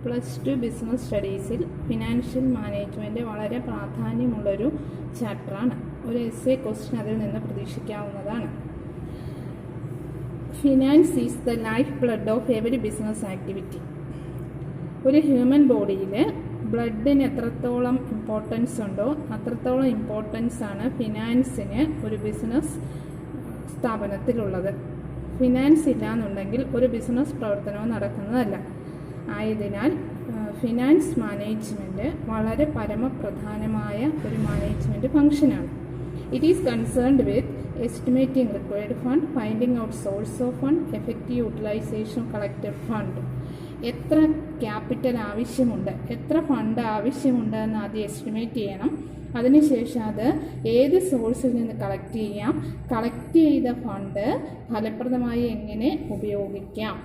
+2 business സ്റ്റഡീസിൽ financial management വളരെ പ്രാധാന്യമുള്ളൊരു ചാപ്റ്ററാണ്. ഒരു എസ്സേ ക്വസ്റ്റ്യൻ അതിൽ നിന്ന് പ്രതീക്ഷിക്കാവുന്നതാണ്. Finance is the life blood of every business activity. ഒരു ഹ്യൂമൻ ബോഡിയിൽ ബ്ലഡിന് എത്രത്തോളം ഇമ്പോർട്ടൻസ് ഉണ്ടോ അത്രത്തോളം ഇമ്പോർട്ടൻസ് ആണ് ഫിനാൻസിന് ഒരു ബിസിനസ് സ്ഥാപനത്തിലുള്ളത്. ഫിനാൻസ് ഇല്ലാന്നുണ്ടെങ്കിൽ ഒരു ബിസിനസ് പ്രവർത്തനവും നടക്കുന്നതല്ല. ആയതിനാൽ ഫിനാൻസ് മാനേജ്മെൻറ്റ് വളരെ പരമപ്രധാനമായ ഒരു മാനേജ്മെൻറ്റ് ഫംഗ്ഷനാണ്. It is concerned with estimating required fund, finding out source of fund, effective utilisation collected fund. എത്ര ക്യാപിറ്റൽ ആവശ്യമുണ്ട്, എത്ര ഫണ്ട് ആവശ്യമുണ്ട് എന്ന് ആദ്യം എസ്റ്റിമേറ്റ് ചെയ്യണം. അതിനുശേഷം അത് ഏത് സോഴ്സിൽ നിന്ന് കളക്ട് ചെയ്യാം, കളക്ട് ചെയ്ത ഫണ്ട് ഫലപ്രദമായി എങ്ങനെ ഉപയോഗിക്കാം.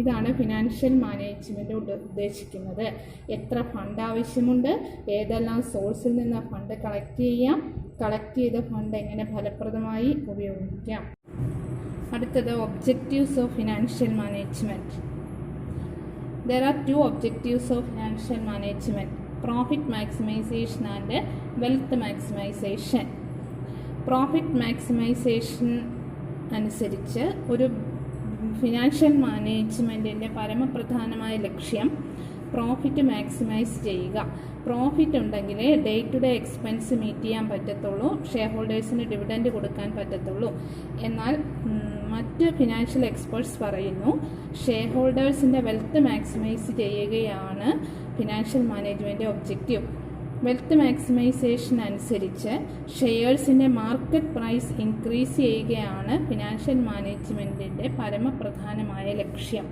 ഇതാണ് ഫിനാൻഷ്യൽ മാനേജ്മെൻറ്റ് ഉദ്ദേശിക്കുന്നത്. എത്ര ഫണ്ട് ആവശ്യമുണ്ട്, ഏതെല്ലാം സോഴ്സിൽ നിന്ന് ഫണ്ട് കളക്ട് ചെയ്യാം, കളക്ട് ചെയ്ത ഫണ്ട് എങ്ങനെ ഫലപ്രദമായി ഉപയോഗിക്കാം. അടുത്തത് objectives of financial management. There are two objectives of financial management: profit maximization and wealth maximization. Profit maximization അനുസരിച്ച് ഒരു ഫിനാൻഷ്യൽ മാനേജ്മെൻറ്റിൻ്റെ പരമപ്രധാനമായ ലക്ഷ്യം പ്രോഫിറ്റ് മാക്സിമൈസ് ചെയ്യുക. പ്രോഫിറ്റ് ഉണ്ടെങ്കിൽ day to day expense meet ചെയ്യാൻ പറ്റത്തുള്ളൂ, ഷെയർ ഹോൾഡേഴ്സിന് ഡിവിഡൻഡ് കൊടുക്കാൻ പറ്റത്തുള്ളൂ. എന്നാൽ മറ്റ് ഫിനാൻഷ്യൽ എക്സ്പേർട്സ് പറയുന്നു ഷെയർ ഹോൾഡേഴ്സിൻ്റെ വെൽത്ത് മാക്സിമൈസ് ചെയ്യുകയാണ് financial management objective. Wealth maximisation അനുസരിച്ച് ഷെയർസിൻ്റെ മാർക്കറ്റ് പ്രൈസ് ഇൻക്രീസ് ചെയ്യുകയാണ് ഫിനാൻഷ്യൽ മാനേജ്മെൻറ്റിൻ്റെ പരമപ്രധാനമായ ലക്ഷ്യം.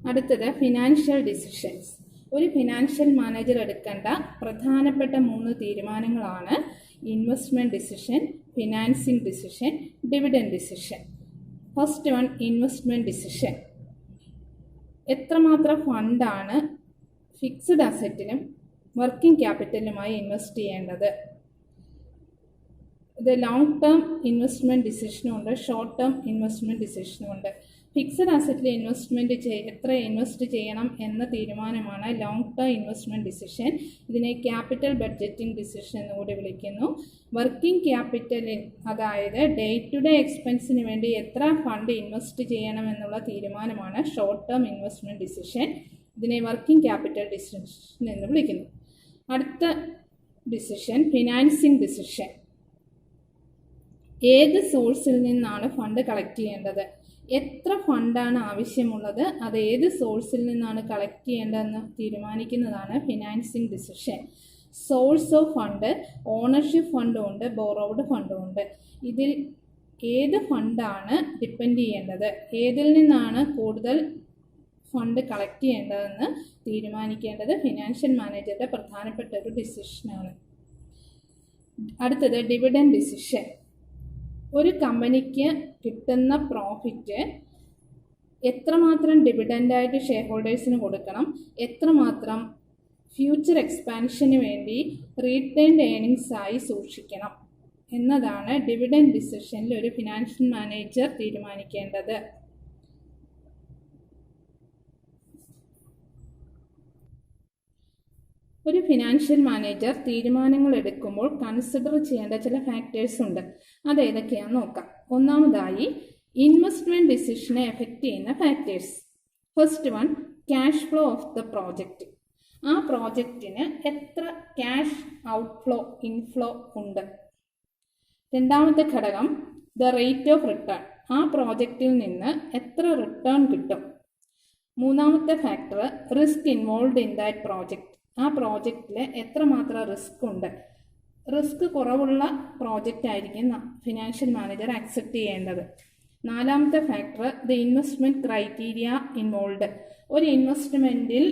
അടുത്തത് ഫിനാൻഷ്യൽ ഡിസിഷൻസ്. ഒരു ഫിനാൻഷ്യൽ മാനേജർ എടുക്കേണ്ട പ്രധാനപ്പെട്ട 3 തീരുമാനങ്ങളാണ് investment decision, financing decision, dividend decision. First one, investment decision. എത്രമാത്രം ഫണ്ടാണ് ഫിക്സ്ഡ് അസറ്റിലും വർക്കിംഗ് ക്യാപിറ്റലുമായി ഇൻവെസ്റ്റ് ചെയ്യേണ്ടത്. ഇത് ലോങ് ടേം ഇൻവെസ്റ്റ്മെൻറ്റ് ഡിസിഷനും ഉണ്ട്, ഷോർട്ട് ടേം ഇൻവെസ്റ്റ്മെൻറ്റ് ഡിസിഷനും ഉണ്ട്. ഫിക്സഡ് അസറ്റിൽ എത്ര ഇൻവെസ്റ്റ് ചെയ്യണം എന്ന തീരുമാനമാണ് ലോങ് ടേം ഇൻവെസ്റ്റ്മെൻറ്റ് ഡിസിഷൻ. ഇതിനെ ക്യാപിറ്റൽ ബഡ്ജറ്റിംഗ് ഡിസിഷൻ എന്നുകൂടി വിളിക്കുന്നു. വർക്കിംഗ് ക്യാപിറ്റലിൽ, അതായത് ഡേ ടു ഡേ എക്സ്പെൻസിന് വേണ്ടി എത്ര ഫണ്ട് ഇൻവെസ്റ്റ് ചെയ്യണം എന്നുള്ള തീരുമാനമാണ് ഷോർട്ട് ടേം ഇൻവെസ്റ്റ്മെൻറ്റ് ഡിസിഷൻ. ഇതിനെ വർക്കിംഗ് ക്യാപിറ്റൽ ഡിസിഷൻ എന്ന് വിളിക്കുന്നു. അടുത്ത ഡിസിഷൻ ഫിനാൻസിങ് ഡിസിഷൻ. ഏത് സോഴ്സിൽ നിന്നാണ് ഫണ്ട് കളക്ട് ചെയ്യേണ്ടത്, എത്ര ഫണ്ടാണ് ആവശ്യമുള്ളത്, അത് ഏത് സോഴ്സിൽ നിന്നാണ് കളക്ട് ചെയ്യേണ്ടതെന്ന് തീരുമാനിക്കുന്നതാണ് financing decision. Source of fund ownership ഫണ്ടും ഉണ്ട്, ബോറോവ്ഡ് ഫണ്ടും ഉണ്ട്. ഇതിൽ ഏത് ഫണ്ടാണ് ഡിപ്പെൻഡ് ചെയ്യേണ്ടത്, ഏതിൽ നിന്നാണ് കൂടുതൽ ഫണ്ട് കളക്ട് ചെയ്യേണ്ടതെന്ന് തീരുമാനിക്കേണ്ടത് ഫിനാൻഷ്യൽ മാനേജറുടെ പ്രധാനപ്പെട്ട ഒരു ഡിസിഷനാണ്. അടുത്തത് ഡിവിഡൻഡ് ഡിസിഷൻ. ഒരു കമ്പനിക്ക് കിട്ടുന്ന പ്രോഫിറ്റ് എത്രമാത്രം ഡിവിഡൻഡായിട്ട് ഷെയർ ഹോൾഡേഴ്സിന് കൊടുക്കണം, എത്രമാത്രം ഫ്യൂച്ചർ എക്സ്പാൻഷന് വേണ്ടി റീറ്റെയിൻഡ് ഏർണിങ്സ് ആയി സൂക്ഷിക്കണം എന്നതാണ് ഡിവിഡൻഡ് ഡിസിഷനിൽ ഒരു ഫിനാൻഷ്യൽ മാനേജർ തീരുമാനിക്കേണ്ടത്. ഒരു ഫിനാൻഷ്യൽ മാനേജർ തീരുമാനങ്ങൾ എടുക്കുമ്പോൾ കൺസിഡർ ചെയ്യേണ്ട ചില ഫാക്ടേഴ്സ് ഉണ്ട്. അതേതൊക്കെയാണെന്ന് നോക്കാം. ഒന്നാമതായി ഇൻവെസ്റ്റ്മെൻറ്റ് ഡിസിഷനെ എഫക്റ്റ് ചെയ്യുന്ന factors. First one, cash flow of the project. ആ പ്രോജക്റ്റിന് എത്ര ക്യാഷ് ഔട്ട്ഫ്ലോ ഇൻഫ്ലോ ഉണ്ട്. രണ്ടാമത്തെ ഘടകം ദ റേറ്റ് ഓഫ് റിട്ടേൺ. ആ പ്രോജക്റ്റിൽ നിന്ന് എത്ര റിട്ടേൺ കിട്ടും. മൂന്നാമത്തെ factor risk involve in that project. ആ പ്രോജക്റ്റിൽ എത്രമാത്രം റിസ്ക് ഉണ്ട്. റിസ്ക് കുറവുള്ള പ്രോജക്റ്റ് ആയിരിക്കും ഫിനാൻഷ്യൽ മാനേജർ അക്സെപ്റ്റ് ചെയ്യേണ്ടത്. നാലാമത്തെ factor the investment criteria involve. ഒരു ഇൻവെസ്റ്റ്മെൻറ്റിൽ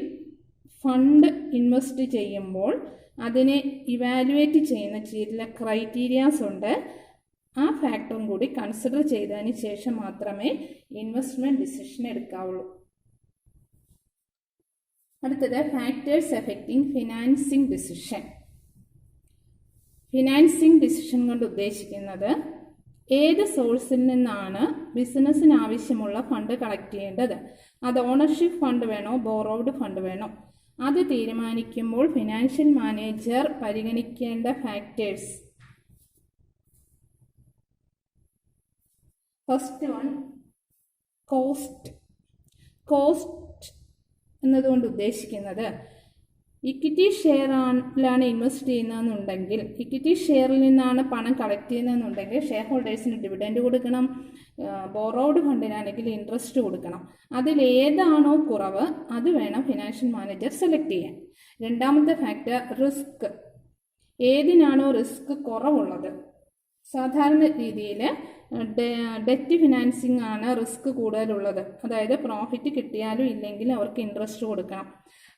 ഫണ്ട് ഇൻവെസ്റ്റ് ചെയ്യുമ്പോൾ അതിനെ ഇവാലുവേറ്റ് ചെയ്യുന്ന ചില ക്രൈറ്റീരിയാസ് ഉണ്ട്. ആ ഫാക്ടറും കൂടി കൺസിഡർ ചെയ്തതിന് ശേഷം മാത്രമേ ഇൻവെസ്റ്റ്മെൻറ്റ് ഡിസിഷൻ എടുക്കാവുള്ളൂ. അടുത്തത് factors affecting financing decision. Financing decision കൊണ്ട് ഉദ്ദേശിക്കുന്നത് ഏത് സോഴ്സിൽ നിന്നാണ് ബിസിനസ്സിന് ആവശ്യമുള്ള ഫണ്ട് കളക്ട് ചെയ്യേണ്ടത്. അത് ഓണർഷിപ്പ് ഫണ്ട് വേണോ ബോറോവ്ഡ് ഫണ്ട് വേണോ അത് തീരുമാനിക്കുമ്പോൾ ഫിനാൻഷ്യൽ മാനേജർ പരിഗണിക്കേണ്ട factors. First one, cost. Cost എന്നതുകൊണ്ട് ഉദ്ദേശിക്കുന്നത് ഇക്വിറ്റി ഷെയറിലാണ് ഇൻവെസ്റ്റ് ചെയ്യുന്നതെന്നുണ്ടെങ്കിൽ, ഇക്വിറ്റി ഷെയറിൽ നിന്നാണ് പണം കളക്ട് ചെയ്യുന്നതെന്നുണ്ടെങ്കിൽ ഷെയർ ഹോൾഡേഴ്സിന് ഡിവിഡൻഡ് കൊടുക്കണം, ബോറോവ്ഡ് ഫണ്ടിനാണെങ്കിൽ ഇൻട്രസ്റ്റ് കൊടുക്കണം. അതിലേതാണോ കുറവ് അത് വേണം ഫിനാൻഷ്യൽ മാനേജർ സെലക്ട് ചെയ്യാൻ. രണ്ടാമത്തെ ഫാക്ടർ റിസ്ക്. ഏതിനാണോ റിസ്ക് കുറവുള്ളത്, സാധാരണ രീതിയിൽ ഡെറ്റ് ഫിനാൻസിങ് ആണ് റിസ്ക് കൂടുതലുള്ളത്. അതായത് പ്രോഫിറ്റ് കിട്ടിയാലും ഇല്ലെങ്കിലും അവർക്ക് ഇൻട്രസ്റ്റ് കൊടുക്കണം.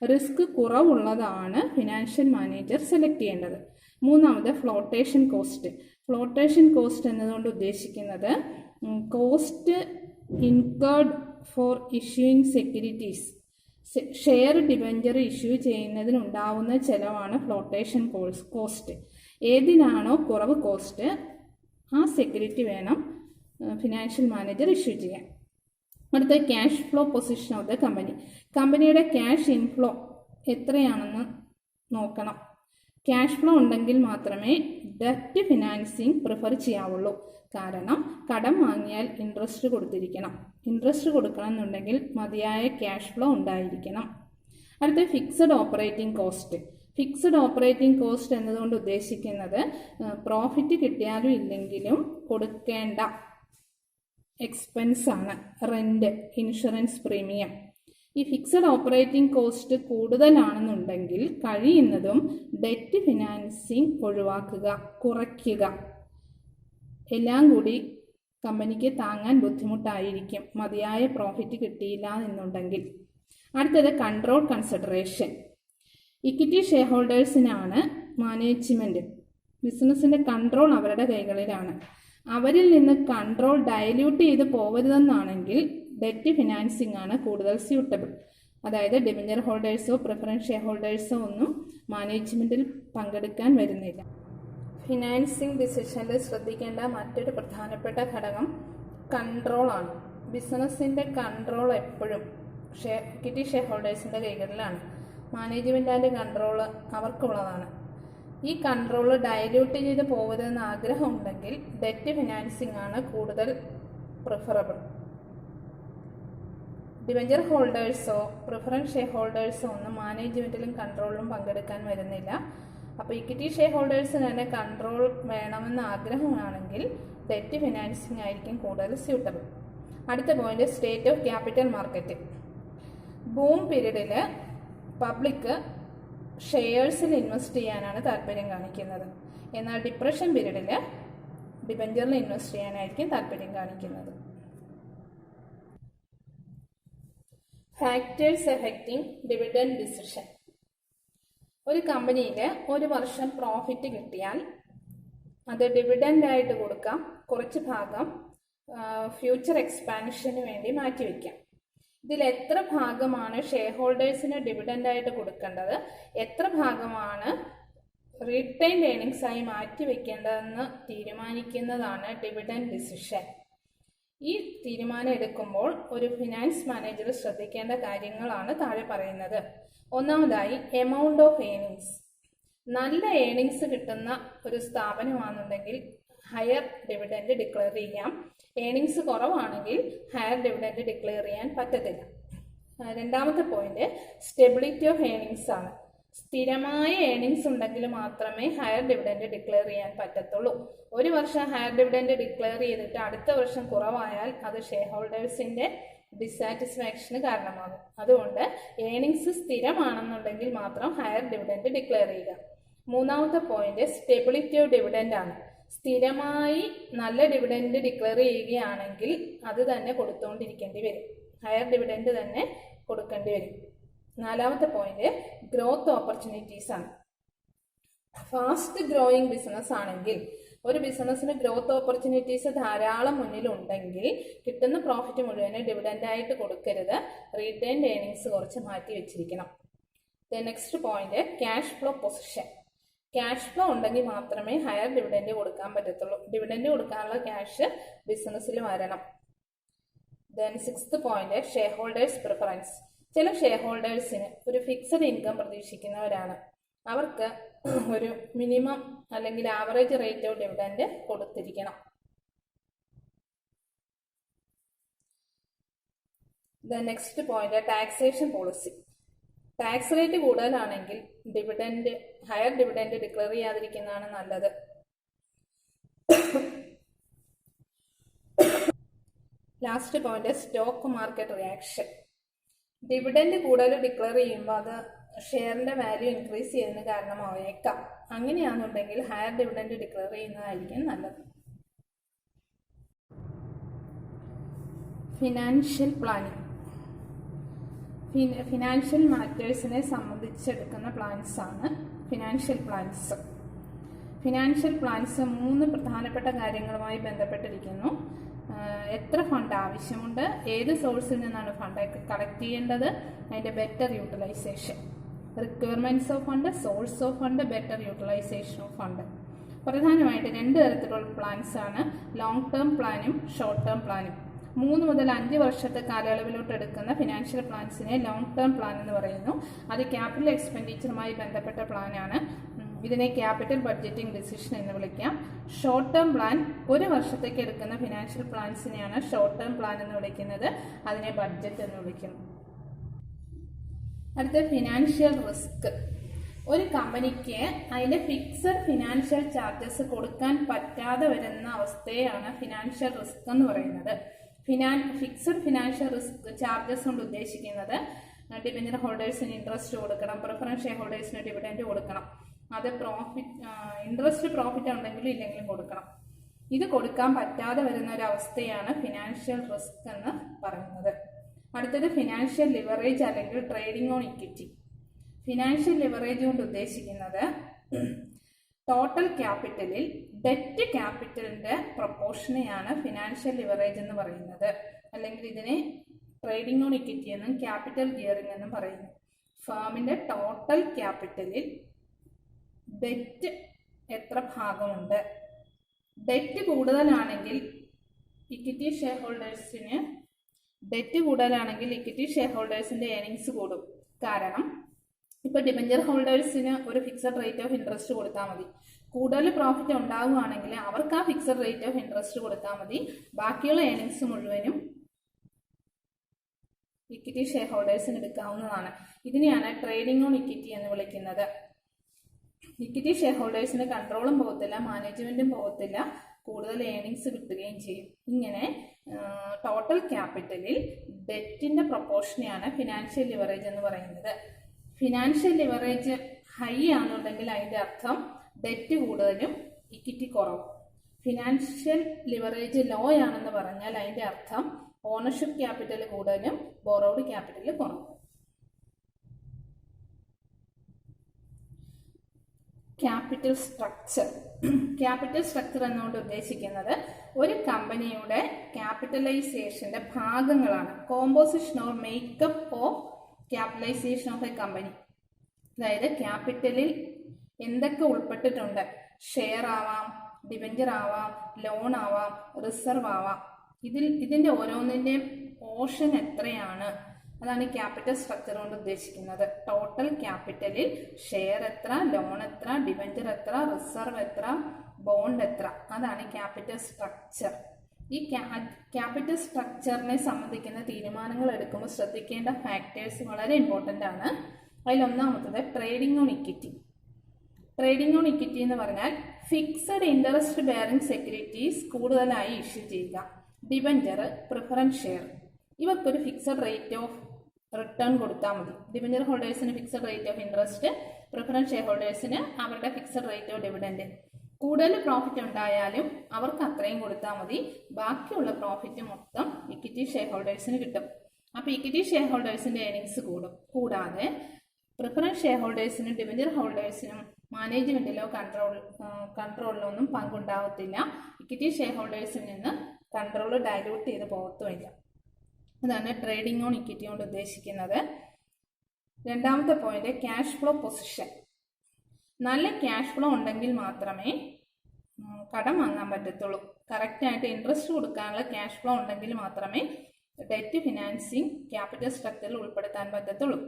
റിസ്ക് കുറവുള്ളതാണ് ഫിനാൻഷ്യൽ മാനേജർ സെലക്ട് ചെയ്യേണ്ടത്. മൂന്നാമത് ഫ്ലോട്ടേഷൻ കോസ്റ്റ്. ഫ്ലോട്ടേഷൻ കോസ്റ്റ് എന്നതുകൊണ്ട് ഉദ്ദേശിക്കുന്നത് cost incurred for issuing securities. Share debenture issue ചെയ്യുന്നതിനുണ്ടാവുന്ന ചെലവാണ് ഫ്ലോട്ടേഷൻ കോസ്റ്റ്. ഏതിനാണോ കുറവ് കോസ്റ്റ് ആ സെക്യൂരിറ്റി വേണം ഫിനാൻഷ്യൽ മാനേജർ ഇഷ്യൂ ചെയ്യാൻ. അടുത്ത cash flow position of the company. കമ്പനിയുടെ ക്യാഷ് ഇൻഫ്ലോ എത്രയാണെന്ന് നോക്കണം. ക്യാഷ് ഫ്ലോ ഉണ്ടെങ്കിൽ മാത്രമേ ഡെറ്റ് ഫിനാൻസിങ് പ്രിഫർ ചെയ്യാവുള്ളൂ. കാരണം കടം വാങ്ങിയാൽ ഇൻട്രസ്റ്റ് കൊടുത്തിരിക്കണം. ഇൻട്രസ്റ്റ് കൊടുക്കണം എന്നുണ്ടെങ്കിൽ മതിയായ ക്യാഷ് ഫ്ലോ ഉണ്ടായിരിക്കണം. അടുത്ത fixed operating cost. Fixed operating cost എന്നതുകൊണ്ട് ഉദ്ദേശിക്കുന്നത് പ്രോഫിറ്റ് കിട്ടിയാലും ഇല്ലെങ്കിലും കൊടുക്കേണ്ട എക്സ്പെൻസ് ആണ്. Rent, insurance premium. ഈ ഫിക്സഡ് ഓപ്പറേറ്റിംഗ് കോസ്റ്റ് കൂടുതലാണെന്നുണ്ടെങ്കിൽ കഴിയുന്നതും ഡെറ്റ് ഫിനാൻസിങ് ഒഴിവാക്കുക, കുറയ്ക്കുക. എല്ലാം കൂടി കമ്പനിക്ക് താങ്ങാൻ ബുദ്ധിമുട്ടായിരിക്കും മതിയായ പ്രോഫിറ്റ് കിട്ടിയില്ല എന്നുണ്ടെങ്കിൽ. അടുത്തത് കൺട്രോൾ കൺസിഡറേഷൻ. ഇക്വിറ്റി ഷെയർ ഹോൾഡേഴ്സിനാണ് മാനേജ്മെന്റ്. ബിസിനസിന്റെ കൺട്രോൾ അവരുടെ കൈകളിലാണ്. അവരിൽ നിന്ന് കൺട്രോൾ ഡയല്യൂട്ട് ചെയ്ത് പോകരുതെന്നാണെങ്കിൽ ഡെറ്റ് ഫിനാൻസിങ് ആണ് കൂടുതൽ സ്യൂട്ടബിൾ. അതായത് ഡിബഞ്ചർ ഹോൾഡേഴ്സോ പ്രിഫറൻസ് ഷെയർ ഹോൾഡേഴ്സോ ഒന്നും മാനേജ്മെന്റിൽ പങ്കെടുക്കാൻ വരുന്നില്ല. ഫിനാൻസിങ് ഡിസിഷനിൽ ശ്രദ്ധിക്കേണ്ട മറ്റൊരു പ്രധാനപ്പെട്ട ഘടകം കൺട്രോൾ ആണ്. ബിസിനസിന്റെ കൺട്രോൾ എപ്പോഴും ഇക്വിറ്റി ഷെയർ ഹോൾഡേഴ്സിന്റെ കൈകളിലാണ്. മാനേജ്മെന്റിന്റെ കൺട്രോൾ അവർക്കുള്ളതാണ്. ഈ കൺട്രോൾ ഡയല്യൂട്ട് ചെയ്ത് പോകരുതെന്ന് ആഗ്രഹമുണ്ടെങ്കിൽ ഡെറ്റ് ഫിനാൻസിങ് ആണ് കൂടുതൽ പ്രിഫറബിൾ. ഡിബഞ്ചർ ഹോൾഡേഴ്സോ പ്രിഫറൻസ് ഷെയർ ഹോൾഡേഴ്സോ ഒന്നും മാനേജ്മെന്റിലും കൺട്രോളിലും പങ്കെടുക്കാൻ വരുന്നില്ല. അപ്പോൾ ഇക്വിറ്റി ഷെയർ ഹോൾഡേഴ്സിന് തന്നെ കൺട്രോൾ വേണമെന്ന് ആഗ്രഹമാണെങ്കിൽ ഡെറ്റ് ഫിനാൻസിങ് ആയിരിക്കും കൂടുതൽ സ്യൂട്ടബിൾ. അടുത്ത point, state of capital market. Boom പീരീഡിൽ പബ്ലിക് ഷെയർസിൽ ഇൻവെസ്റ്റ് ചെയ്യാനാണ് താല്പര്യം കാണിക്കുന്നത്. എന്നാൽ ഡിപ്രഷൻ പീരീഡിൽ ഡിബഞ്ചറിൽ ഇൻവെസ്റ്റ് ചെയ്യാനായിരിക്കും താല്പര്യം കാണിക്കുന്നത്. Factors affecting dividend decision. ഒരു കമ്പനിയിൽ ഒരു വർഷം പ്രോഫിറ്റ് കിട്ടിയാൽ അത് ഡിവിഡൻഡ് ആയിട്ട് കൊടുക്കാം. കുറച്ച് ഭാഗം ഫ്യൂച്ചർ എക്സ്പാൻഷന് വേണ്ടി മാറ്റിവെക്കാം. ഇതിൽ എത്ര ഭാഗമാണ് ഷെയർ ഹോൾഡേഴ്സിന് ഡിവിഡൻഡ് ആയിട്ട് കൊടുക്കേണ്ടത്, എത്ര ഭാഗമാണ് റീറ്റെയിൻഡ് ഏർണിങ്സ് ആയി മാറ്റിവെക്കേണ്ടതെന്ന് തീരുമാനിക്കുന്നതാണ് ഡിവിഡൻഡ് ഡിസിഷൻ. ഈ തീരുമാനം എടുക്കുമ്പോൾ ഒരു ഫിനാൻസ് മാനേജർ ശ്രദ്ധിക്കേണ്ട കാര്യങ്ങളാണ് താഴെ പറയുന്നത്. ഒന്നാമതായി, എമൗണ്ട് ഓഫ് ഏർണിങ്സ്. നല്ല ഏർണിങ്സ് കിട്ടുന്ന ഒരു സ്ഥാപനമാണെന്നുണ്ടെങ്കിൽ ഹയർ ഡിവിഡൻഡ് ഡിക്ലെയർ ചെയ്യാം. ഏർണിങ്സ് കുറവാണെങ്കിൽ ഹയർ ഡിവിഡൻഡ് ഡിക്ലെയർ ചെയ്യാൻ പറ്റത്തില്ല. രണ്ടാമത്തെ പോയിന്റ്, സ്റ്റെബിലിറ്റി ഓഫ് ഏർണിങ്സ് ആണ്. സ്ഥിരമായ ഏർണിങ്സ് ഉണ്ടെങ്കിൽ മാത്രമേ ഹയർ ഡിവിഡൻഡ് ഡിക്ലെയർ ചെയ്യാൻ പറ്റത്തുള്ളൂ. ഒരു വർഷം ഹയർ ഡിവിഡൻഡ് ഡിക്ലെയർ ചെയ്തിട്ട് അടുത്ത വർഷം കുറവായാൽ അത് ഷെയർ ഹോൾഡേഴ്സിന്റെ ഡിസാറ്റിസ്ഫാക്ഷന് കാരണമാകും. അതുകൊണ്ട് ഏർണിങ്സ് സ്ഥിരമാണെന്നുണ്ടെങ്കിൽ മാത്രം ഹയർ ഡിവിഡൻഡ് ഡിക്ലെയർ ചെയ്യുക. മൂന്നാമത്തെ പോയിന്റ്, സ്റ്റെബിലിറ്റി ഓഫ് ഡിവിഡൻഡ് ആണ്. സ്ഥിരമായി നല്ല ഡിവിഡൻഡ് ഡിക്ലെയർ ചെയ്യുകയാണെങ്കിൽ അത് തന്നെ കൊടുത്തുകൊണ്ടിരിക്കേണ്ടി വരും. ഹയർ ഡിവിഡൻഡ് തന്നെ കൊടുക്കേണ്ടി വരും. നാലാമത്തെ പോയിന്റ്, ഗ്രോത്ത് ഓപ്പർച്യൂണിറ്റീസ് ആണ്. ഫാസ്റ്റ് ഗ്രോയിങ് ബിസിനസ് ആണെങ്കിൽ, ഒരു ബിസിനസ്സിന് ഗ്രോത്ത് ഓപ്പർച്യൂണിറ്റീസ് ധാരാളം മുന്നിലുണ്ടെങ്കിൽ കിട്ടുന്ന പ്രോഫിറ്റ് മുഴുവൻ ഡിവിഡൻഡ് ആയിട്ട് കൊടുക്കരുത്. റീറ്റെയിൻഡ് ഏർണിങ്സ് കുറച്ച് മാറ്റി വെച്ചിരിക്കണം. Next point, cash flow position. Cash flow ഉണ്ടെങ്കിൽ മാത്രമേ ഹയർ ഡിവിഡൻഡ് കൊടുക്കാൻ പറ്റത്തുള്ളൂ. ഡിവിഡൻഡ് കൊടുക്കാനുള്ള ക്യാഷ് ബിസിനസ്സിൽ വരണം. Then 6th point shareholders preference. ചില ഷെയർ ഹോൾഡേഴ്സിന് ഒരു ഫിക്സഡ് ഇൻകം പ്രതീക്ഷിക്കുന്നവരാണ്. അവർക്ക് ഒരു മിനിമം അല്ലെങ്കിൽ ആവറേജ് റേറ്റ് ഓഫ് ഡിവിഡൻഡ് കൊടുത്തിരിക്കണം. The next point taxation policy. Tax rate കൂടുതലാണെങ്കിൽ ഹയർ ഡിവിഡൻഡ് ഡിക്ലെയർ ചെയ്യാതിരിക്കുന്നതാണ് നല്ലത്. Last point stock market reaction. Dividend കൂടുതൽ ഡിക്ലെയർ ചെയ്യുമ്പോൾ അത് ഷെയറിന്റെ വാല്യൂ ഇൻക്രീസ് ചെയ്യുന്നതിന് കാരണമായേക്കാം. അങ്ങനെയാണെന്നുണ്ടെങ്കിൽ ഹയർ ഡിവിഡൻഡ് ഡിക്ലെയർ ചെയ്യുന്നതായിരിക്കും നല്ലത്. Financial planning. ഫിനാൻഷ്യൽ മാറ്റേഴ്സിനെ സംബന്ധിച്ചെടുക്കുന്ന പ്ലാൻസ് ആണ് ഫിനാൻഷ്യൽ പ്ലാൻസ്. ഫിനാൻഷ്യൽ പ്ലാൻസ് 3 പ്രധാനപ്പെട്ട കാര്യങ്ങളുമായി ബന്ധപ്പെട്ടിരിക്കുന്നു. എത്ര ഫണ്ട് ആവശ്യമുണ്ട്, ഏത് സോഴ്സിൽ നിന്നാണ് ഫണ്ട് കളക്ട് ചെയ്യേണ്ടത്, അതിൻ്റെ better utilisation, requirements of fund, source of fund, better utilisation of fund. പ്രധാനമായിട്ട് 2 തരത്തിലുള്ള പ്ലാൻസ് ആണ്, ലോങ് ടേം പ്ലാനും ഷോർട്ട് ടേം പ്ലാനും. 3 മുതൽ 5 വർഷത്തെ കാലയളവിലോട്ട് എടുക്കുന്ന ഫിനാൻഷ്യൽ പ്ലാൻസിനെ ലോങ് ടേം പ്ലാൻ എന്ന് പറയുന്നു. അത് ക്യാപിറ്റൽ എക്സ്പെൻഡിച്ചറുമായി ബന്ധപ്പെട്ട പ്ലാനാണ്. ഇതിനെ ക്യാപിറ്റൽ ബഡ്ജറ്റിംഗ് ഡിസിഷൻ എന്ന് വിളിക്കാം. ഷോർട്ട് ടേം പ്ലാൻ 1 വർഷത്തേക്ക് എടുക്കുന്ന ഫിനാൻഷ്യൽ പ്ലാൻസിനെയാണ് ഷോർട്ട് ടേം പ്ലാൻ എന്ന് വിളിക്കുന്നത്. അതിനെ ബഡ്ജറ്റ് എന്ന് വിളിക്കുന്നു. അടുത്ത ഫിനാൻഷ്യൽ റിസ്ക്. ഒരു കമ്പനിക്ക് അതിന്റെ ഫിക്സഡ് ഫിനാൻഷ്യൽ ചാർജസ് കൊടുക്കാൻ പറ്റാതെ വരുന്ന അവസ്ഥയാണ് ഫിനാൻഷ്യൽ റിസ്ക് എന്ന് പറയുന്നത്. ഫിക്സഡ് ഫിനാൻഷ്യൽ റിസ്ക് ചാർജസ് കൊണ്ട് ഉദ്ദേശിക്കുന്നത് ഡിബെഞ്ചർ ഹോൾഡേഴ്സിന് ഇൻട്രസ്റ്റ് കൊടുക്കണം, പ്രിഫറൻസ് ഷെയർ ഹോൾഡേഴ്സിന് ഡിവിഡൻഡ് കൊടുക്കണം. അത് ഇൻട്രസ്റ്റ് പ്രോഫിറ്റ് ഉണ്ടെങ്കിലും ഇല്ലെങ്കിലും കൊടുക്കണം. ഇത് കൊടുക്കാൻ പറ്റാതെ വരുന്ന ഒരു അവസ്ഥയാണ് ഫിനാൻഷ്യൽ റിസ്ക് എന്ന് പറയുന്നത്. അടുത്തത് ഫിനാൻഷ്യൽ ലിവറേജ് അല്ലെങ്കിൽ trading on equity. Financial leverage കൊണ്ട് ഉദ്ദേശിക്കുന്നത് ടോട്ടൽ ക്യാപിറ്റലിൽ ഡെറ്റ് ക്യാപിറ്റലിന്റെ പ്രൊപ്പോർഷനെയാണ് ഫിനാൻഷ്യൽ ലിവറേജ് എന്ന് പറയുന്നത്. അല്ലെങ്കിൽ ഇതിനെ ട്രേഡിംഗ് ഓൺ ഇക്വിറ്റി എന്നും ക്യാപിറ്റൽ ഗിയറിംഗ് എന്നും പറയുന്നു. ഫേമിന്റെ ടോട്ടൽ ക്യാപിറ്റലിൽ ഡെറ്റ് എത്ര ഭാഗമുണ്ട്, ഡെറ്റ് കൂടുതലാണെങ്കിൽ ഇക്വിറ്റി ഷെയർ ഹോൾഡേഴ്സിന് ഇക്വിറ്റി ഷെയർ ഹോൾഡേഴ്സിന്റെ ഏർണിങ്സ് കൂടും. കാരണം ഇപ്പൊ ഡിബെഞ്ചർ ഹോൾഡേഴ്സിന് ഒരു ഫിക്സഡ് റേറ്റ് ഓഫ് ഇൻട്രസ്റ്റ് കൊടുത്താൽ മതി. കൂടുതൽ പ്രോഫിറ്റ് ഉണ്ടാവുകയാണെങ്കിൽ അവർക്ക് ആ ഫിക്സഡ് റേറ്റ് ഓഫ് ഇൻട്രസ്റ്റ് കൊടുത്താൽ മതി. ബാക്കിയുള്ള ഏർണിങ്സ് മുഴുവനും ഇക്വിറ്റി ഷെയർ ഹോൾഡേഴ്സിന് എടുക്കാവുന്നതാണ്. ഇതിനെയാണ് ട്രേഡിംഗ് ഓൺ ഇക്വിറ്റി എന്ന് വിളിക്കുന്നത്. ഇക്വിറ്റി ഷെയർ ഹോൾഡേഴ്സിന് കൺട്രോളും പോകത്തില്ല, മാനേജ്മെന്റും പോകത്തില്ല, കൂടുതൽ ഏർണിങ്സ് കിട്ടുകയും ചെയ്യും. ഇങ്ങനെ ടോട്ടൽ ക്യാപിറ്റലിൽ ഡെറ്റിന്റെ പ്രൊപ്പോർഷനെയാണ് ഫിനാൻഷ്യൽ ലിവറേജ് എന്ന് പറയുന്നത്. ഫിനാൻഷ്യൽ ലിവറേജ് ഹൈ ആണെന്നുണ്ടെങ്കിൽ അതിന്റെ അർത്ഥം ഡെറ്റ് കൂടുതലും ഇക്വിറ്റി കുറവും. ഫിനാൻഷ്യൽ ലിവറേജ് ലോ ആണെന്ന് പറഞ്ഞാൽ അതിന്റെ അർത്ഥം ഓണർഷിപ്പ് ക്യാപിറ്റൽ കൂടുതലും ബോറോഡ് ക്യാപിറ്റൽ കുറവും. Capital structure. ക്യാപിറ്റൽ സ്ട്രക്ചർ എന്നുകൊണ്ട് ഉദ്ദേശിക്കുന്നത് ഒരു കമ്പനിയുടെ ക്യാപിറ്റലൈസേഷന്റെ ഭാഗങ്ങളാണ്. Composition or makeup of capitalisation of a company. അതായത് ക്യാപിറ്റലിൽ എന്തൊക്കെ ഉൾപ്പെട്ടിട്ടുണ്ട്, ഷെയർ ആവാം, ഡിബെഞ്ചർ ആവാം, ലോൺ ആവാം, റിസർവ് ആവാം. ഇതിന്റെ ഓരോന്നിന്റെയും പോർഷൻ എത്രയാണ്, അതാണ് ക്യാപിറ്റൽ സ്ട്രക്ചർ കൊണ്ട് ഉദ്ദേശിക്കുന്നത്. ടോട്ടൽ ക്യാപിറ്റലിൽ ഷെയർ എത്ര, ലോൺ എത്ര, ഡിബെഞ്ചർ എത്ര, റിസർവ് എത്ര, ബോണ്ട് എത്ര, അതാണ് ക്യാപിറ്റൽ സ്ട്രക്ചർ. ഈ ക്യാപിറ്റൽ സ്ട്രക്ചറിനെ സംബന്ധിക്കുന്ന തീരുമാനങ്ങൾ എടുക്കുമ്പോൾ ശ്രദ്ധിക്കേണ്ട ഫാക്ടേഴ്സ് വളരെ ഇമ്പോർട്ടൻ്റ് ആണ്. അതിലൊന്നാമത്തത് trading on equity. Trading on equity എന്ന് പറഞ്ഞാൽ ഫിക്സഡ് ഇൻട്രസ്റ്റ് ബെയറിംഗ് സെക്യൂരിറ്റീസ് കൂടുതലായി ഇഷ്യൂ ചെയ്യുക. ഡിബെഞ്ചർ, പ്രിഫറൻസ് ഷെയർ, ഇവർക്കൊരു ഫിക്സഡ് റേറ്റ് ഓഫ് റിട്ടേൺ കൊടുത്താൽ മതി. ഡിബെഞ്ചർ ഹോൾഡേഴ്സിന് fixed rate of interest, preference share ഹോൾഡേഴ്സിന് അവരുടെ ഫിക്സഡ് റേറ്റ് ഓഫ് ഡിവിഡൻഡ്. കൂടുതൽ പ്രോഫിറ്റ് ഉണ്ടായാലും അവർക്ക് അത്രയും കൊടുത്താൽ മതി. ബാക്കിയുള്ള പ്രോഫിറ്റ് മൊത്തം ഇക്വിറ്റി ഷെയർ ഹോൾഡേഴ്സിന് കിട്ടും. അപ്പോൾ ഇക്വിറ്റി ഷെയർ ഹോൾഡേഴ്സിന്റെ ഏർണിങ്സ് കൂടും. കൂടാതെ പ്രിഫറൻസ് ഷെയർ ഹോൾഡേഴ്സിനും ഡിബെഞ്ചർ ഹോൾഡേഴ്സിനും മാനേജ്മെന്റിലോ കൺട്രോളിലോ ഒന്നും പങ്കുണ്ടാവത്തില്ല. ഇക്വിറ്റി ഷെയർ ഹോൾഡേഴ്സിൽ നിന്ന് കൺട്രോൾ ഡൈല്യൂട്ട് ചെയ്ത് പോകത്തുമില്ല. അതാണ് ട്രേഡിംഗ് ഓൺ ഇക്വിറ്റി കൊണ്ട് ഉദ്ദേശിക്കുന്നത്. രണ്ടാമത്തെ പോയിന്റ് ക്യാഷ് ഫ്ലോ പൊസിഷൻ. നല്ല ക്യാഷ് ഫ്ലോ ഉണ്ടെങ്കിൽ മാത്രമേ കടം വാങ്ങാൻ പറ്റത്തുള്ളൂ. കറക്റ്റായിട്ട് ഇൻട്രസ്റ്റ് കൊടുക്കാനുള്ള ക്യാഷ് ഫ്ലോ ഉണ്ടെങ്കിൽ മാത്രമേ ഡെറ്റ് ഫിനാൻസിങ് ക്യാപിറ്റൽ സ്ട്രക്ചറിൽ ഉൾപ്പെടുത്താൻ പറ്റത്തുള്ളൂ.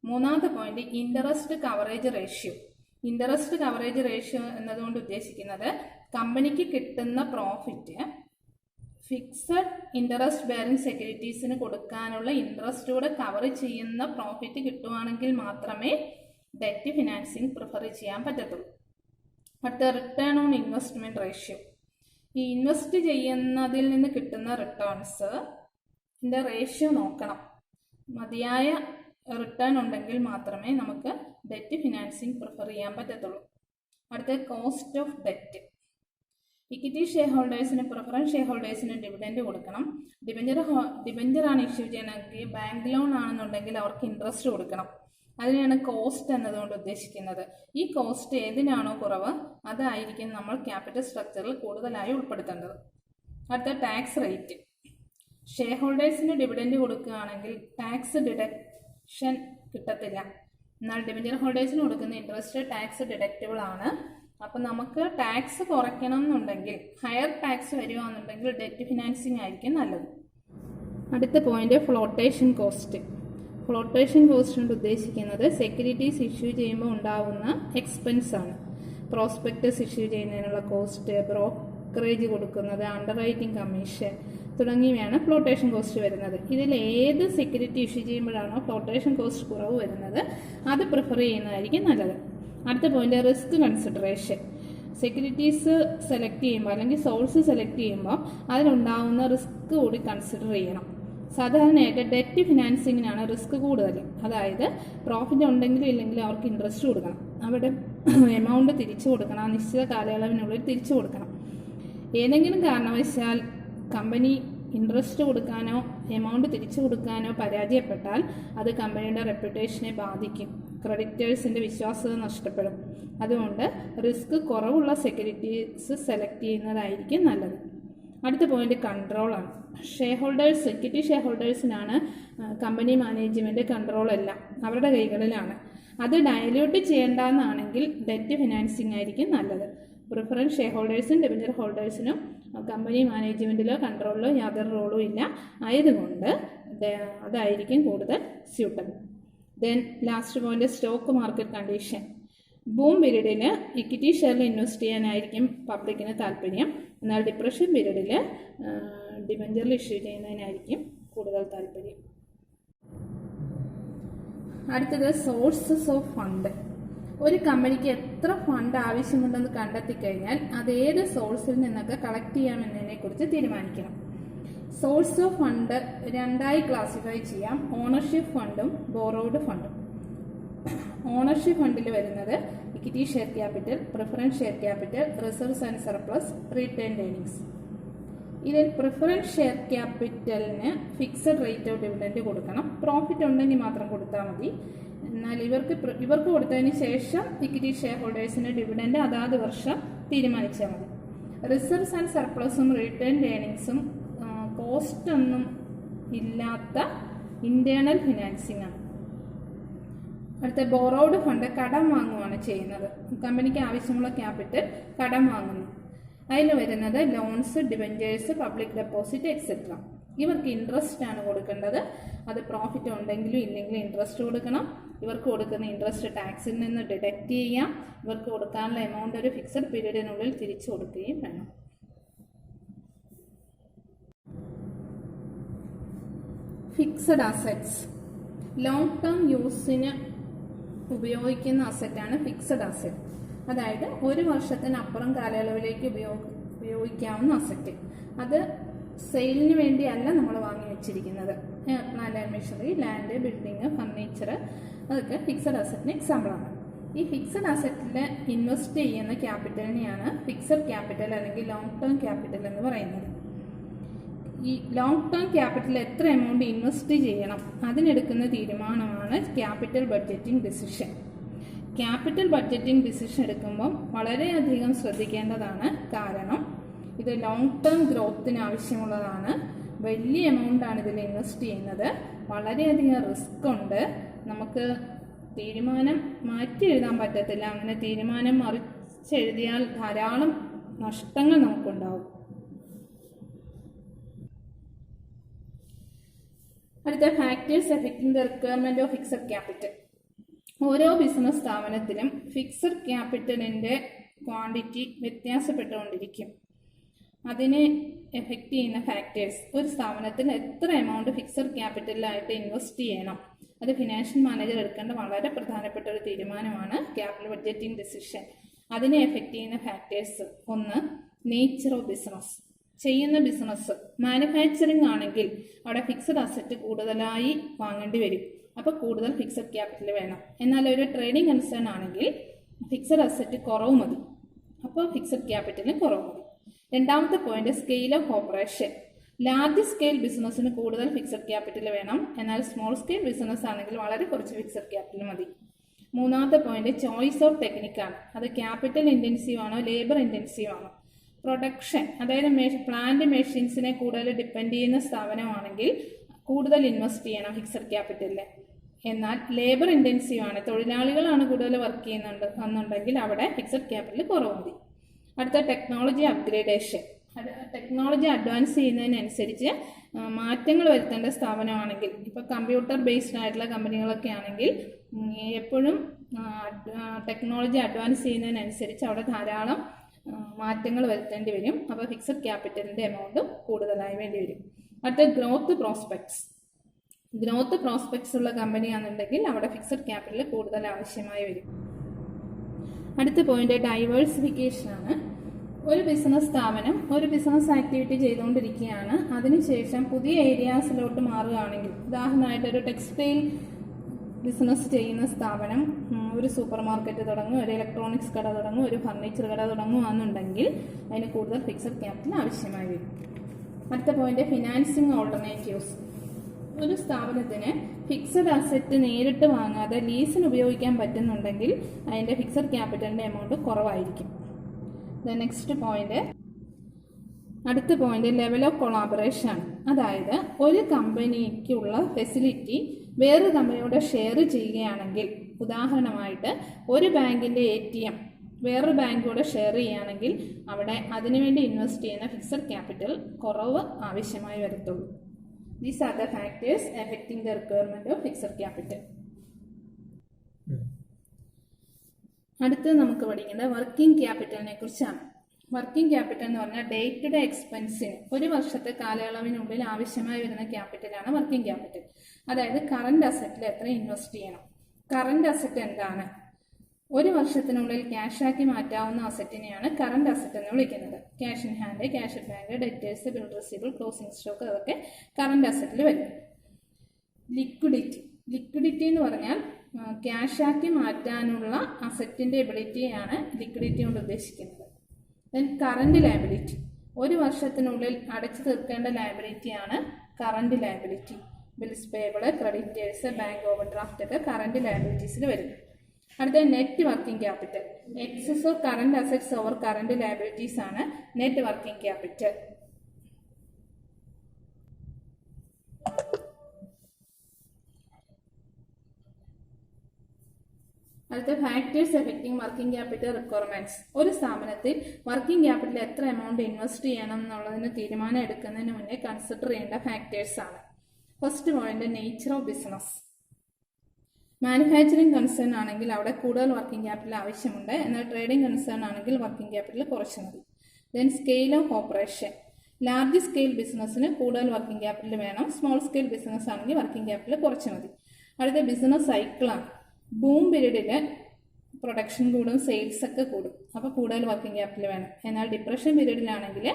മൂന്നാമത്തെ point interest coverage ratio. Interest coverage ratio എന്നതുകൊണ്ട് ഉദ്ദേശിക്കുന്നത് കമ്പനിക്ക് കിട്ടുന്ന പ്രോഫിറ്റ് ഫിക്സഡ് ഇൻട്രസ്റ്റ് ബെയറിംഗ് സെക്യൂരിറ്റീസിന് കൊടുക്കാനുള്ള ഇൻട്രസ്റ്റോടെ കവർ ചെയ്യുന്ന പ്രോഫിറ്റ് കിട്ടുവാണെങ്കിൽ മാത്രമേ ഡെറ്റ് ഫിനാൻസിങ് പ്രിഫർ ചെയ്യാൻ പറ്റത്തുള്ളൂ. അടുത്ത റിട്ടേൺ ഓൺ ഇൻവെസ്റ്റ്മെന്റ് റേഷ്യോ. ഈ ഇൻവെസ്റ്റ് ചെയ്യുന്നതിൽ നിന്ന് കിട്ടുന്ന റിട്ടേൺസ് റേഷ്യോ നോക്കണം. മതിയായ റിട്ടേൺ ഉണ്ടെങ്കിൽ മാത്രമേ നമുക്ക് ഡെറ്റ് ഫിനാൻസിങ് പ്രിഫർ ചെയ്യാൻ പറ്റത്തുള്ളൂ. അടുത്ത cost of debt. Equity share ഹോൾഡേഴ്സിന് പ്രിഫറൻസ് ഷെയർ ഹോൾഡേഴ്സിന് ഡിവിഡൻഡ് കൊടുക്കണം. ഡിബഞ്ചറാണ് ഇഷ്യൂ ചെയ്യണമെങ്കിൽ ബാങ്ക് ലോൺ ആണെന്നുണ്ടെങ്കിൽ അവർക്ക് ഇൻട്രസ്റ്റ് കൊടുക്കണം. അതിനെയാണ് കോസ്റ്റ് എന്നതുകൊണ്ട് ഉദ്ദേശിക്കുന്നത്. ഈ കോസ്റ്റ് ഏതിനാണോ കുറവ് അതായിരിക്കും നമ്മൾ ക്യാപിറ്റൽ സ്ട്രക്ചറിൽ കൂടുതലായി ഉൾപ്പെടുത്തേണ്ടത്. അടുത്ത ടാക്സ് റേറ്റ്. ഷെയർ ഹോൾഡേഴ്സിന് ഡിവിഡൻഡ് കൊടുക്കുകയാണെങ്കിൽ ടാക്സ് ഡിഡക്ഷൻ കിട്ടത്തില്ല. എന്നാൽ ഡിബഞ്ചർ ഹോൾഡേഴ്സിന് കൊടുക്കുന്ന ഇൻട്രസ്റ്റ് ടാക്സ് ഡിഡക്റ്റബിൾ ആണ്. അപ്പം നമുക്ക് ടാക്സ് കുറയ്ക്കണം എന്നുണ്ടെങ്കിൽ ഹയർ ടാക്സ് വരികയാണെന്നുണ്ടെങ്കിൽ ഡെറ്റ് ഫിനാൻസിങ് ആയിരിക്കും നല്ലത്. അടുത്ത point flotation cost. Flotation cost കൊണ്ട് ഉദ്ദേശിക്കുന്നത് സെക്യൂരിറ്റീസ് ഇഷ്യൂ ചെയ്യുമ്പോൾ ഉണ്ടാവുന്ന എക്സ്പെൻസ് ആണ്. പ്രോസ്പെക്ടസ് ഇഷ്യൂ ചെയ്യുന്നതിനുള്ള കോസ്റ്റ്, ബ്രോക്കറേജ് കൊടുക്കുന്നത്, അണ്ടർ റൈറ്റിംഗ് കമ്മീഷൻ തുടങ്ങിയവയാണ് ഫ്ലോട്ടേഷൻ കോസ്റ്റ് വരുന്നത്. ഇതിൽ ഏത് സെക്യൂരിറ്റി ഇഷ്യൂ ചെയ്യുമ്പോഴാണോ ഫ്ലോട്ടേഷൻ കോസ്റ്റ് കുറവ് വരുന്നത് അത് പ്രിഫർ ചെയ്യുന്നതായിരിക്കും നല്ലത്. അടുത്ത point risk consideration. Securities select ചെയ്യുമ്പോൾ അല്ലെങ്കിൽ സോഴ്സ് സെലക്ട് ചെയ്യുമ്പോൾ അതിനുണ്ടാവുന്ന റിസ്ക് കൂടി കൺസിഡർ ചെയ്യണം. സാധാരണയായിട്ട് ഡെറ്റ് ഫിനാൻസിങ്ങിനാണ് റിസ്ക് കൂടുതൽ. അതായത് പ്രോഫിറ്റ് ഉണ്ടെങ്കിലും ഇല്ലെങ്കിലും അവർക്ക് ഇൻട്രസ്റ്റ് കൊടുക്കണം, അവരുടെ എമൗണ്ട് തിരിച്ചു കൊടുക്കണം, നിശ്ചിത കാലയളവിനുള്ളിൽ തിരിച്ചു കൊടുക്കണം. ഏതെങ്കിലും കാരണവശാൽ കമ്പനി ഇൻട്രസ്റ്റ് കൊടുക്കാനോ എമൗണ്ട് തിരിച്ചു കൊടുക്കാനോ പരാജയപ്പെട്ടാൽ അത് കമ്പനിയുടെ റെപ്യൂട്ടേഷനെ ബാധിക്കും. ക്രെഡിറ്റേഴ്സിൻ്റെ വിശ്വാസ്യത നഷ്ടപ്പെടും. അതുകൊണ്ട് റിസ്ക് കുറവുള്ള സെക്യൂരിറ്റീസ് സെലക്ട് ചെയ്യുന്നതായിരിക്കും നല്ലത്. അടുത്ത പോയിന്റ് കൺട്രോളാണ്. ഷെയർ ഹോൾഡേഴ്സ്, ഇക്വിറ്റി ഷെയർ ഹോൾഡേഴ്സിനാണ് കമ്പനി മാനേജ്മെൻറ്റ് കൺട്രോൾ എല്ലാം അവരുടെ കൈകളിലാണ്. അത് ഡയല്യൂട്ട് ചെയ്യേണ്ടെന്നാണെങ്കിൽ ഡെറ്റ് ഫിനാൻസിങ് ആയിരിക്കും നല്ലത്. പ്രിഫറൻസ് ഷെയർ ഹോൾഡേഴ്സിനും ഡിബഞ്ചർ ഹോൾഡേഴ്സിനും കമ്പനി മാനേജ്മെൻറ്റിലോ കൺട്രോളിലോ യാതൊരു റോളും ഇല്ല. ആയതുകൊണ്ട് അതായിരിക്കും കൂടുതൽ suitable. Then last point stock market condition. Boom പീരീഡിൽ ഇക്വിറ്റി ഷെയറിൽ ഇൻവെസ്റ്റ് ചെയ്യാനായിരിക്കും പബ്ലിക്കിന് താല്പര്യം. എന്നാൽ ഡിപ്രഷൻ പീരീഡിൽ ഡിബഞ്ചറിൽ ഇഷ്യൂ ചെയ്യുന്നതിനായിരിക്കും കൂടുതൽ താല്പര്യം. അടുത്തത് സോഴ്സസ് ഓഫ് ഫണ്ട്. ഒരു കമ്പനിക്ക് എത്ര ഫണ്ട് ആവശ്യമുണ്ടെന്ന് കണ്ടെത്തി കഴിഞ്ഞാൽ അത് ഏത് സോഴ്സിൽ നിന്നൊക്കെ കളക്ട് ചെയ്യാമെന്നതിനെ കുറിച്ച് തീരുമാനിക്കണം. സോഴ്സ് ഓഫ് ഫണ്ട് രണ്ടായി ക്ലാസിഫൈ ചെയ്യാം: ഓണർഷിപ്പ് ഫണ്ടും ബോറോഡ് ഫണ്ടും. ഓണർഷിപ്പ് ഫണ്ടിൽ വരുന്നത് equity share capital, preference share capital, reserves and surplus, retained earnings. ഇതിൽ പ്രിഫറൻസ് ഷെയർ ക്യാപിറ്റലിന് ഫിക്സഡ് റേറ്റ് ഓഫ് ഡിവിഡൻഡ് കൊടുക്കണം. പ്രോഫിറ്റ് ഉണ്ടെങ്കിൽ മാത്രം കൊടുത്താൽ മതി. എന്നാൽ ഇവർക്ക് കൊടുത്തതിന് ശേഷം ഇക്വിറ്റി ഷെയർ ഹോൾഡേഴ്സിന് ഡിവിഡൻഡ് അതാത് വർഷം തീരുമാനിച്ചാൽ മതി. റിസർവ്സ് ആൻഡ് സർപ്ലസും റീറ്റെയിൻഡ് ഏർണിങ്സും കോസ്റ്റ് ഒന്നും ഇല്ലാത്ത ഇന്റേണൽ ഫിനാൻസിങ് ആണ്. അടുത്ത ബോറോഡ് ഫണ്ട് കടം വാങ്ങുകയാണ് ചെയ്യുന്നത്. കമ്പനിക്ക് ആവശ്യമുള്ള ക്യാപിറ്റൽ കടം വാങ്ങുന്നു. അതിൽ വരുന്നത് loans, debentures, public deposit etcetera. ഇവർക്ക് ഇൻട്രസ്റ്റ് ആണ് കൊടുക്കേണ്ടത്. അത് പ്രോഫിറ്റ് ഉണ്ടെങ്കിലും ഇല്ലെങ്കിലും ഇൻട്രസ്റ്റ് കൊടുക്കണം. ഇവർക്ക് കൊടുക്കുന്ന ഇൻട്രസ്റ്റ് ടാക്സിൽ നിന്ന് ഡിഡക്റ്റ് ചെയ്യാം. ഇവർക്ക് കൊടുക്കാനുള്ള എമൗണ്ട് ഒരു ഫിക്സഡ് പീരീഡിനുള്ളിൽ തിരിച്ചു കൊടുക്കുകയും വേണം. Fixed assets. ലോങ് ടേം യൂസിന് ഉപയോഗിക്കുന്ന അസറ്റാണ് ഫിക്സഡ് അസറ്റ്. അതായത് ഒരു വർഷത്തിനപ്പുറം കാലയളവിലേക്ക് ഉപയോഗിക്കാവുന്ന അസറ്റ്. അത് സെയിലിന് വേണ്ടിയല്ല നമ്മൾ വാങ്ങി വെച്ചിരിക്കുന്നത്. Plant and machinery, land, building, furniture, അതൊക്കെ ഫിക്സഡ് അസറ്റിന് എക്സാമ്പിളാണ്. ഈ ഫിക്സഡ് അസറ്റിൽ ഇൻവെസ്റ്റ് ചെയ്യുന്ന ക്യാപിറ്റലിനെയാണ് ഫിക്സഡ് ക്യാപിറ്റൽ അല്ലെങ്കിൽ ലോങ് ടേം ക്യാപിറ്റൽ എന്ന് പറയുന്നത്. ഈ ലോങ് ടേം ക്യാപിറ്റൽ എത്ര എമൗണ്ട് ഇൻവെസ്റ്റ് ചെയ്യണം അതിനെടുക്കുന്ന തീരുമാനമാണ് capital budgeting decision. Capital budgeting decision എടുക്കുമ്പം വളരെയധികം ശ്രദ്ധിക്കേണ്ടതാണ്. കാരണം ഇത് ലോങ് ടേം ഗ്രോത്തിന് ആവശ്യമുള്ളതാണ്. വലിയ എമൗണ്ട് ആണ് ഇതിൽ ഇൻവെസ്റ്റ് ചെയ്യുന്നത്. വളരെയധികം റിസ്ക് ഉണ്ട്. നമുക്ക് തീരുമാനം മാറ്റി എഴുതാൻ പറ്റത്തില്ല. അങ്ങനെ തീരുമാനം മറിച്ചെഴുതിയാൽ ധാരാളം നഷ്ടങ്ങൾ നമുക്കുണ്ടാവും. അടുത്ത factors affecting the requirement of fixed capital. ഓരോ ബിസിനസ് സ്ഥാപനത്തിലും ഫിക്സഡ് ക്യാപിറ്റലിൻ്റെ ക്വാണ്ടിറ്റി വ്യത്യാസപ്പെട്ടുകൊണ്ടിരിക്കും. അതിനെ എഫക്റ്റ് ചെയ്യുന്ന ഫാക്ടേഴ്സ്, ഒരു സ്ഥാപനത്തിൽ എത്ര എമൗണ്ട് ഫിക്സഡ് ക്യാപിറ്റലിലായിട്ട് ഇൻവെസ്റ്റ് ചെയ്യണം, അത് ഫിനാൻഷ്യൽ മാനേജർ എടുക്കേണ്ട വളരെ പ്രധാനപ്പെട്ട ഒരു തീരുമാനമാണ് ക്യാപിറ്റൽ ബഡ്ജറ്റിംഗ് ഡിസിഷൻ. അതിനെ എഫക്റ്റ് ചെയ്യുന്ന ഫാക്ടേഴ്സ്, ഒന്ന് നേച്ചർ ഓഫ് ബിസിനസ്. ചെയ്യുന്ന ബിസിനസ് മാനുഫാക്ചറിങ് ആണെങ്കിൽ അവിടെ ഫിക്സഡ് അസറ്റ് കൂടുതലായി വാങ്ങേണ്ടി വരും, അപ്പോൾ കൂടുതൽ ഫിക്സഡ് ക്യാപിറ്റൽ വേണം. എന്നാൽ ഒരു ട്രേഡിംഗ് കൺസേൺ ആണെങ്കിൽ ഫിക്സഡ് അസറ്റ് കുറവ് മതി, അപ്പോൾ ഫിക്സഡ് ക്യാപിറ്റലിന് കുറവ് മതി. രണ്ടാമത്തെ point scale of operation. Large scale ബിസിനസ്സിന് കൂടുതൽ ഫിക്സഡ് ക്യാപിറ്റൽ വേണം, എന്നാൽ സ്മോൾ സ്കെയിൽ ബിസിനസ് ആണെങ്കിൽ വളരെ കുറച്ച് ഫിക്സഡ് ക്യാപിറ്റൽ മതി. മൂന്നാമത്തെ പോയിന്റ് ചോയ്സ് ഓഫ് ടെക്നിക്കാണ്. അത് ക്യാപിറ്റൽ ഇൻറ്റൻസീവ് ആണോ ലേബർ ഇൻറ്റൻസീവ് ആണോ. പ്രൊഡക്ഷൻ, അതായത് പ്ലാന്റ് മെഷീൻസിനെ കൂടുതൽ ഡിപ്പെൻഡ് ചെയ്യുന്ന സ്ഥാപനമാണെങ്കിൽ കൂടുതൽ ഇൻവെസ്റ്റ് ചെയ്യണം ഫിക്സഡ് ക്യാപിറ്റലിൽ. എന്നാൽ ലേബർ ഇൻറ്റൻസീവ് ആണ്, തൊഴിലാളികളാണ് കൂടുതൽ വർക്ക് ചെയ്യുന്നുണ്ട് എന്നുണ്ടെങ്കിൽ അവിടെ ഫിക്സഡ് ക്യാപിറ്റൽ കുറവ് മതി. അടുത്ത ടെക്നോളജി അപ്ഗ്രേഡേഷൻ. ടെക്നോളജി അഡ്വാൻസ് ചെയ്യുന്നതിനനുസരിച്ച് മാറ്റങ്ങൾ വരുത്തേണ്ട സ്ഥാപനമാണെങ്കിൽ, ഇപ്പോൾ കമ്പ്യൂട്ടർ ബേസ്ഡ് ആയിട്ടുള്ള കമ്പനികളൊക്കെ ആണെങ്കിൽ എപ്പോഴും ടെക്നോളജി അഡ്വാൻസ് ചെയ്യുന്നതിനനുസരിച്ച് അവിടെ ധാരാളം മാറ്റങ്ങൾ വരുത്തേണ്ടി വരും. അപ്പോൾ ഫിക്സഡ് ക്യാപിറ്റലിൻ്റെ എമൗണ്ട് കൂടുതലായി വേണ്ടി വരും. അടുത്ത ഗ്രോത്ത് പ്രോസ്പെക്ട്സ്. ഗ്രോത്ത് പ്രോസ്പെക്ട്സ് ഉള്ള കമ്പനിയാണെന്നുണ്ടെങ്കിൽ അവിടെ ഫിക്സഡ് ക്യാപിറ്റൽ കൂടുതൽ ആവശ്യമായി വരും. അടുത്ത പോയിന്റ് ഡൈവേഴ്സിഫിക്കേഷൻ ആണ്. ഒരു ബിസിനസ് സ്ഥാപനം ഒരു ബിസിനസ് ആക്ടിവിറ്റി ചെയ്തുകൊണ്ടിരിക്കുകയാണ്, അതിനുശേഷം പുതിയ ഏരിയാസിലോട്ട് മാറുകയാണെങ്കിൽ, ഉദാഹരണമായിട്ട് ഒരു ടെക്സ്റ്റൈൽ ബിസിനസ് ചെയ്യുന്ന സ്ഥാപനം ഒരു സൂപ്പർ മാർക്കറ്റ് തുടങ്ങും, ഒരു ഇലക്ട്രോണിക്സ് കട തുടങ്ങും, ഒരു ഫർണിച്ചർ കട തുടങ്ങുകയാണെന്നുണ്ടെങ്കിൽ അതിന് കൂടുതൽ ഫിക്സഡ് ക്യാപിറ്റൽ ആവശ്യമായി വരും. അടുത്ത പോയിന്റ് ഫിനാൻസിങ് ഓൾട്ടർനേറ്റീവ്സ്. ഒരു സ്ഥാപനത്തിന് ഫിക്സഡ് അസറ്റ് നേരിട്ട് വാങ്ങാതെ ലീസിന് ഉപയോഗിക്കാൻ പറ്റുന്നുണ്ടെങ്കിൽ അതിൻ്റെ ഫിക്സഡ് ക്യാപിറ്റലിൻ്റെ എമൗണ്ട് കുറവായിരിക്കും. നെക്സ്റ്റ് പോയിന്റ്, അടുത്ത പോയിന്റ് ലെവൽ ഓഫ് കൊളാബറേഷൻ ആണ്. അതായത് ഒരു കമ്പനിക്കുള്ള ഫെസിലിറ്റി വേറൊരു കമ്പനിയോട് ഷെയർ ചെയ്യുകയാണെങ്കിൽ, ഉദാഹരണമായിട്ട് ഒരു ബാങ്കിൻ്റെ ATM വേറൊരു ബാങ്കോട് ഷെയർ ചെയ്യുകയാണെങ്കിൽ അവിടെ അതിനുവേണ്ടി ഇൻവെസ്റ്റ് ചെയ്യുന്ന ഫിക്സഡ് ക്യാപിറ്റൽ കുറവ് ആവശ്യമായി വരത്തുള്ളൂ. These are the factors affecting the requirement of fixed capital. അടുത്തത് നമുക്ക് പഠിക്കേണ്ടത് വർക്കിംഗ് ക്യാപിറ്റലിനെ കുറിച്ചാണ്. വർക്കിംഗ് ക്യാപിറ്റൽ എന്ന് പറഞ്ഞാൽ ഡേ ടു ഡേ എക്സ്പെൻസിന് ഒരു വർഷത്തെ കാലയളവിനുള്ളിൽ ആവശ്യമായി വരുന്ന ക്യാപിറ്റലാണ് വർക്കിംഗ് ക്യാപിറ്റൽ. അതായത് കറണ്ട് അസറ്റിൽ എത്ര ഇൻവെസ്റ്റ് ചെയ്യണം. കറണ്ട് അസറ്റ് എന്താണ്? ഒരു വർഷത്തിനുള്ളിൽ ക്യാഷാക്കി മാറ്റാവുന്ന അസറ്റിനെയാണ് കറണ്ട് അസറ്റ് എന്ന് വിളിക്കുന്നത്. Cash in hand, cash at bank, debtors, bill receivable, closing stock, അതൊക്കെ കറണ്ട് അസറ്റിൽ വരും. ലിക്വിഡിറ്റി എന്ന് പറഞ്ഞാൽ ക്യാഷാക്കി മാറ്റാനുള്ള അസറ്റിൻ്റെ എബിലിറ്റിയാണ് ലിക്വിഡിറ്റി കൊണ്ട് ഉദ്ദേശിക്കുന്നത്. ദെൻ കറണ്ട് ലയബിലിറ്റി, ഒരു വർഷത്തിനുള്ളിൽ അടച്ചു തീർക്കേണ്ട ലയബിലിറ്റിയാണ് current liability. Bills payable, creditors, bank overdraft ഒക്കെ കറണ്ട് ലയബിലിറ്റീസിൽ വരും. അടുത്ത net working capital. Excess of current assets over current liabilities ആണ് നെറ്റ് വർക്കിംഗ് ക്യാപിറ്റൽ. അടുത്ത factors affecting working capital requirements. ഒരു സ്ഥാപനത്തിൽ വർക്കിംഗ് ക്യാപിറ്റൽ എത്ര എമൗണ്ട് ഇൻവെസ്റ്റ് ചെയ്യണം എന്നുള്ളതിന് തീരുമാനം എടുക്കുന്നതിന് മുന്നേ കൺസിഡർ ചെയ്യേണ്ട ഫാക്ടേഴ്സ് ആണ്. First point nature of business. Manufacturing concern ആണെങ്കിൽ അവിടെ കൂടുതൽ വർക്കിംഗ് ക്യാപിറ്റൽ ആവശ്യമുണ്ട്, എന്നാൽ ട്രേഡിംഗ് കൺസേൺ ആണെങ്കിൽ വർക്കിംഗ് ക്യാപിറ്റൽ കുറച്ച് മതി. Then scale of operation. Large scale ബിസിനസ്സിന് കൂടുതൽ വർക്കിംഗ് ക്യാപിറ്റൽ വേണം, സ്മോൾ സ്കെയിൽ ബിസിനസ് ആണെങ്കിൽ വർക്കിംഗ് ക്യാപിറ്റൽ കുറച്ച് മതി. അടുത്ത ബിസിനസ് സൈക്കിളാണ്. ബൂം പീരീഡിൽ പ്രൊഡക്ഷൻ കൂടും, സെയിൽസ് ഒക്കെ കൂടും, അപ്പോൾ കൂടുതൽ വർക്കിംഗ് ക്യാപിറ്റൽ വേണം. എന്നാൽ ഡിപ്രഷൻ പീരീഡിലാണെങ്കിൽ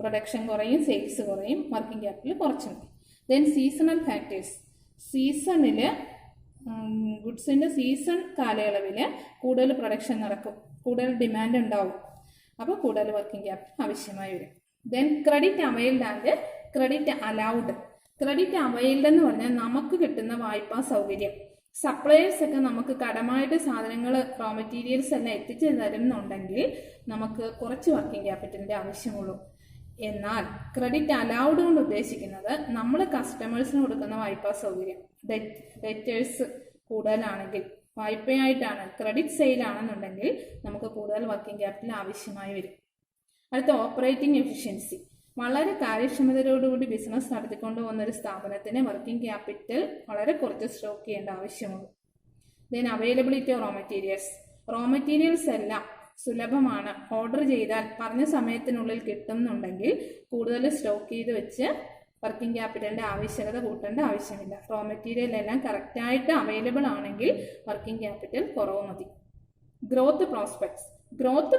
പ്രൊഡക്ഷൻ കുറയും, സെയിൽസ് കുറയും, വർക്കിംഗ് ക്യാപിറ്റൽ കുറച്ച് മതി. Then seasonal factors. സീസണിൽ ഗുഡ്സിൻ്റെ സീസൺ കാലയളവിൽ കൂടുതൽ പ്രൊഡക്ഷൻ നടക്കും, കൂടുതൽ ഡിമാൻഡ് ഉണ്ടാവും, അപ്പോൾ കൂടുതൽ വർക്കിംഗ് ക്യാപിറ്റൽ ആവശ്യമായി വരും. Then credit availed and credit allowed. Credit availed എന്ന് പറഞ്ഞാൽ നമുക്ക് കിട്ടുന്ന വായ്പാ സൗകര്യം. സപ്ലയേഴ്സ് ഒക്കെ നമുക്ക് കടമായിട്ട് സാധനങ്ങൾ, റോ മെറ്റീരിയൽസ് എല്ലാം എത്തിച്ചു തരുന്നുണ്ടെങ്കിൽ നമുക്ക് കുറച്ച് വർക്കിംഗ് ക്യാപിറ്റലിൻ്റെ ആവശ്യമുള്ളൂ. എന്നാൽ ക്രെഡിറ്റ് അലൗഡ് കൊണ്ട് ഉദ്ദേശിക്കുന്നത് നമ്മൾ കസ്റ്റമേഴ്സിന് കൊടുക്കുന്ന വായ്പാ സൗകര്യം. ഡെറ്റേഴ്സ് കൂടുതലാണെങ്കിൽ, വായ്പയായിട്ടാണ്, ക്രെഡിറ്റ് സെയിൽ ആണെന്നുണ്ടെങ്കിൽ നമുക്ക് കൂടുതൽ വർക്കിംഗ് ക്യാപിറ്റൽ ആവശ്യമായി വരും. അടുത്ത ഓപ്പറേറ്റിംഗ് എഫിഷ്യൻസി. വളരെ കാര്യക്ഷമതയോടുകൂടി ബിസിനസ് നടത്തിക്കൊണ്ട് പോകുന്ന ഒരു സ്ഥാപനത്തിന് വർക്കിംഗ് ക്യാപിറ്റൽ വളരെ കുറച്ച് സ്റ്റോക്ക് ചെയ്യേണ്ട ആവശ്യമുള്ളൂ. Then availability of raw materials എല്ലാം സുലഭമാണ്. ഓർഡർ ചെയ്താൽ പറഞ്ഞ സമയത്തിനുള്ളിൽ കിട്ടുന്നുണ്ടെങ്കിൽ കൂടുതൽ സ്റ്റോക്ക് ചെയ്ത് വെച്ച് വർക്കിംഗ് ക്യാപിറ്റലിന്റെ ആവശ്യകത കൂട്ടേണ്ട ആവശ്യമില്ല. റോ മെറ്റീരിയൽ എല്ലാം കറക്റ്റായിട്ട് അവൈലബിൾ ആണെങ്കിൽ വർക്കിംഗ് ക്യാപിറ്റൽ കുറവ് മതി. ഗ്രോത്ത്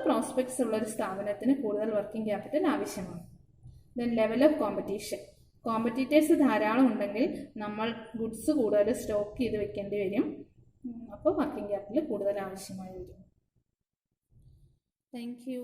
പ്രോസ്പെക്ട്സ് ഉള്ള ഒരു സ്ഥാപനത്തിന് കൂടുതൽ വർക്കിംഗ് ക്യാപിറ്റൽ ആവശ്യമാണ്. ദെൻ ലെവൽ ഓഫ് കോമ്പറ്റീറ്റേഴ്സ് ധാരാളം ഉണ്ടെങ്കിൽ നമ്മൾ ഗുഡ്സ് കൂടുതൽ സ്റ്റോക്ക് ചെയ്ത് വെക്കേണ്ടി വരും. അപ്പോൾ വർക്കിംഗ് ക്യാപിറ്റൽ കൂടുതൽ ആവശ്യമായി വരും. Thank you.